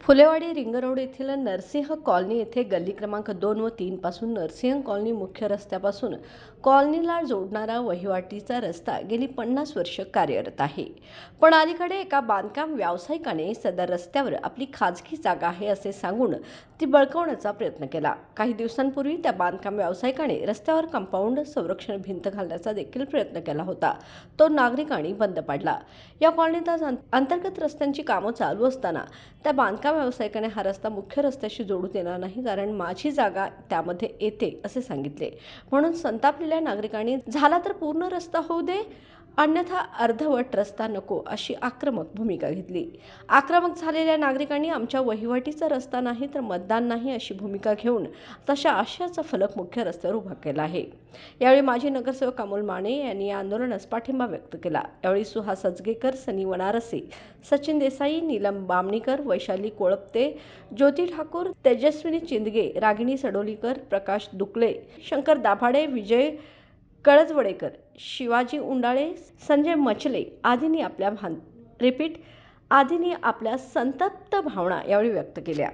Phulewadi ring road येथील Narasimha colony येथे गल्ली क्रमांक 2 व 3 पासून नरसिंह कॉलनी मुख्य रस्त्यापासून कॉलनीला जोडणारा वहिवाटीचा रस्ता गेली 50 वर्ष कार्यरत आहे। पण अलीकडे एका बांधकाम व्यावसायिकाने सदर रस्त्यावर आपली खाजगी जागा आहे असे सांगून ती बळकावण्याचा प्रयत्न केला। काही दिवसांपूर्वी त्या बांधकाम व्यावसायिकाने रस्त्यावर कंपाऊंड संरक्षण भिंत घालण्याचा देखील प्रयत्न केला होता, तो नागरिकांनी बंद पाडला। या कॉलनीत अंतर्गत रस्त्यांची कामे चालू असताना त्या बांधकाम व्यावसायिकाने हा रस्ता मुख्य रस्त्याशी जोडू देणार नाही, कारण माझी जागा त्यामध्ये येते असे सांगितले। म्हणून संतापलेल्या नागरिकांनी झाला तर पूर्ण रस्ता होऊ दे, अन्यथा अर्धवट रस्ता नको अशी आक्रमक भूमिका घेतली। आक्रमक झालेल्या नागरिकांनी आमच्या वहिवाटीचा रस्ता नाही तर मतदान नाही अशी भूमिका घेऊन तशा आशयाचा फलक मुख्य रस्त्यावर उभा केला आहे। यावेळी माजी नगरसेवक अमोल माने यांनी या आंदोलनास पाठिंबा व्यक्त केला। यावेळी सुहास अजगेकर, सनी वनारसे, सचिन देसाई, नीलम बामणीकर, वैशाली कोळपते, ज्योती ठाकूर, तेजस्विनी चिंदगे, रागिणी सडोलीकर, प्रकाश दुकळे, शंकर दाभाडे, विजय कळजवडेकर, शिवाजी उंडाळे, संजय मचले आदींनी आपल्या संतप्त भावना यावेळी व्यक्त केल्या।